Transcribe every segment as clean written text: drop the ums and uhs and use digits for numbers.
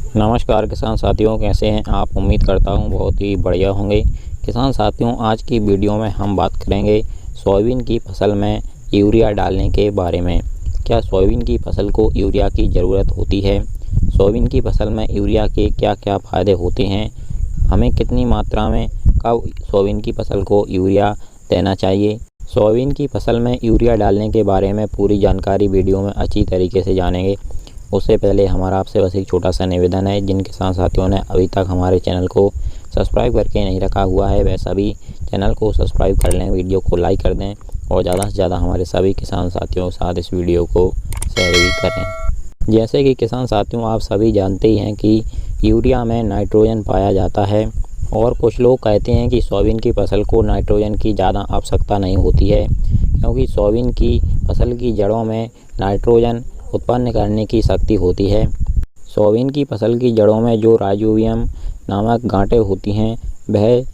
नमस्कार किसान साथियों, कैसे हैं आप। उम्मीद करता हूं बहुत ही बढ़िया होंगे। किसान साथियों, आज की वीडियो में हम बात करेंगे सोयाबीन की फसल में यूरिया डालने के बारे में। क्या सोयाबीन की फसल को यूरिया की ज़रूरत होती है? सोयाबीन की फसल में यूरिया के क्या क्या फ़ायदे होते हैं? हमें कितनी मात्रा में कब सोयाबीन की फसल को यूरिया देना चाहिए? सोयाबीन की फसल में यूरिया डालने के बारे में पूरी जानकारी वीडियो में अच्छी तरीके से जानेंगे। उससे पहले हमारा आपसे बस एक छोटा सा निवेदन है, जिन किसान साथियों ने अभी तक हमारे चैनल को सब्सक्राइब करके नहीं रखा हुआ है वह सभी चैनल को सब्सक्राइब कर लें, वीडियो को लाइक कर दें और ज़्यादा से ज़्यादा हमारे सभी किसान साथियों के साथ इस वीडियो को शेयर भी करें। जैसे कि किसान साथियों, आप सभी जानते ही हैं कि यूरिया में नाइट्रोजन पाया जाता है और कुछ लोग कहते हैं कि सोयाबीन की फसल को नाइट्रोजन की ज़्यादा आवश्यकता नहीं होती है, क्योंकि सोयाबीन की फसल की जड़ों में नाइट्रोजन उत्पन्न करने की शक्ति होती है। सोयाबीन की फसल की जड़ों में जो राइजोबियम नामक गांठें होती हैं वह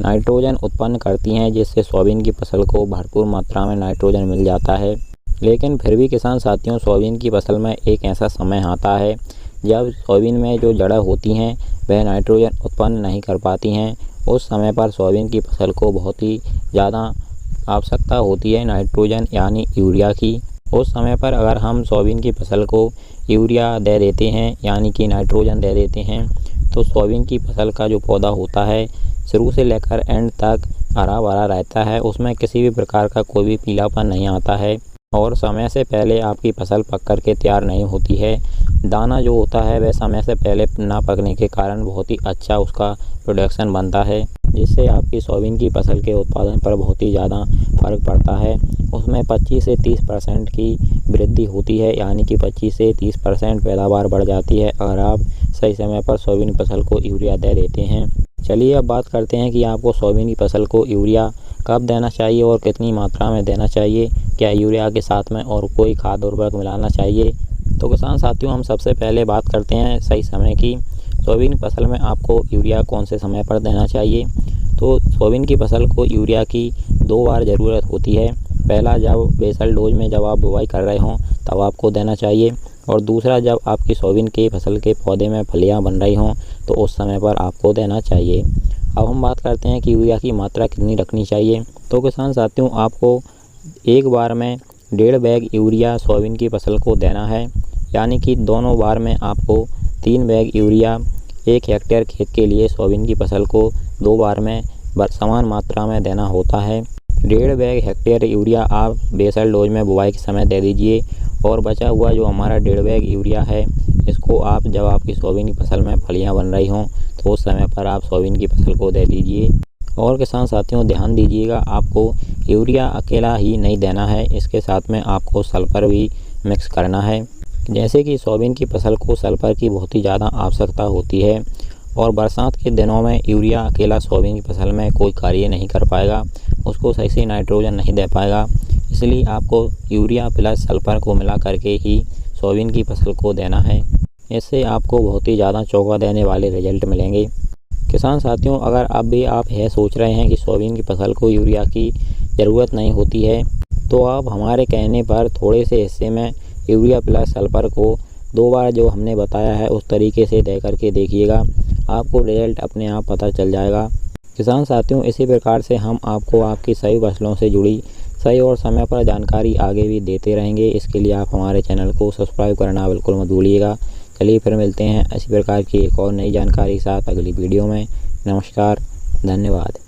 नाइट्रोजन उत्पन्न करती हैं, जिससे सोयाबीन की फसल को भरपूर मात्रा में नाइट्रोजन मिल जाता है। लेकिन फिर भी किसान साथियों, सोयाबीन की फसल में एक ऐसा समय आता है जब सोयाबीन में जो जड़ें होती हैं वह नाइट्रोजन उत्पन्न नहीं कर पाती हैं। उस समय पर सोयाबीन की फसल को बहुत ही ज़्यादा आवश्यकता होती है नाइट्रोजन यानी यूरिया की। उस समय पर अगर हम सोयाबीन की फसल को यूरिया दे देते हैं यानी कि नाइट्रोजन दे देते हैं, तो सोयाबीन की फसल का जो पौधा होता है शुरू से लेकर एंड तक हरा भरा रहता है, उसमें किसी भी प्रकार का कोई भी पीलापन नहीं आता है और समय से पहले आपकी फसल पक कर के तैयार नहीं होती है। दाना जो होता है वह समय से पहले ना पकने के कारण बहुत ही अच्छा उसका प्रोडक्शन बनता है, जिससे आपकी सोयाबीन की फसल के उत्पादन पर बहुत ही ज़्यादा फर्क पड़ता है। उसमें 25 से 30% की वृद्धि होती है, यानी कि 25 से 30% पैदावार बढ़ जाती है अगर आप सही समय पर सोयाबीन फसल को यूरिया दे देते हैं। चलिए अब बात करते हैं कि आपको सोयाबीन की फसल को यूरिया कब देना चाहिए और कितनी मात्रा में देना चाहिए। क्या यूरिया के साथ में और कोई खाद उर्वरक मिलाना चाहिए? तो किसान साथियों, हम सबसे पहले बात करते हैं सही समय की। सोयाबीन फसल में आपको यूरिया कौन से समय पर देना चाहिए? तो सोयाबीन की फसल को यूरिया की 2 बार ज़रूरत होती है। पहला जब बेसल डोज में जब आप बुवाई कर रहे हों तब आपको देना चाहिए, और दूसरा जब आपकी सोयाबीन की फसल के पौधे में फलियां बन रही हों तो उस समय पर आपको देना चाहिए। अब हम बात करते हैं कि यूरिया की मात्रा कितनी रखनी चाहिए। तो किसान साथियों, आपको एक बार में 1.5 बैग यूरिया सोयाबीन की फसल को देना है, यानी कि दोनों बार में आपको 3 बैग यूरिया 1 हेक्टेयर खेत के लिए सोयाबीन की फसल को 2 बार में समान मात्रा में देना होता है। 1.5 बैग हेक्टेयर यूरिया आप बेसल डोज में बुवाई के समय दे दीजिए, और बचा हुआ जो हमारा 1.5 बैग यूरिया है इसको आप जब आपकी सोयाबीन की फसल में फलियां बन रही हों तो उस समय पर आप सोयाबीन की फसल को दे दीजिए। और किसान साथियों, ध्यान दीजिएगा, आपको यूरिया अकेला ही नहीं देना है, इसके साथ में आपको सल्फर भी मिक्स करना है। जैसे कि सोयाबीन की फसल को सल्फर की बहुत ही ज़्यादा आवश्यकता होती है और बरसात के दिनों में यूरिया अकेला सोयाबीन की फसल में कोई कार्य नहीं कर पाएगा, उसको सही से नाइट्रोजन नहीं दे पाएगा। इसलिए आपको यूरिया प्लस सल्फर को मिला करके ही सोयाबीन की फसल को देना है। इससे आपको बहुत ही ज़्यादा चौंका देने वाले रिजल्ट मिलेंगे। किसान साथियों, अगर अब भी आप यह सोच रहे हैं कि सोयाबीन की फसल को यूरिया की ज़रूरत नहीं होती है, तो आप हमारे कहने पर थोड़े से हिस्से में यूरिया प्लस सल्फर को 2 बार जो हमने बताया है उस तरीके से दे करके देखिएगा, आपको रिजल्ट अपने आप पता चल जाएगा। किसान साथियों, इसी प्रकार से हम आपको आपकी सभी फसलों से जुड़ी सही और समय पर जानकारी आगे भी देते रहेंगे। इसके लिए आप हमारे चैनल को सब्सक्राइब करना बिल्कुल मत भूलिएगा। चलिए फिर मिलते हैं इसी प्रकार की एक और नई जानकारी के साथ अगली वीडियो में। नमस्कार, धन्यवाद।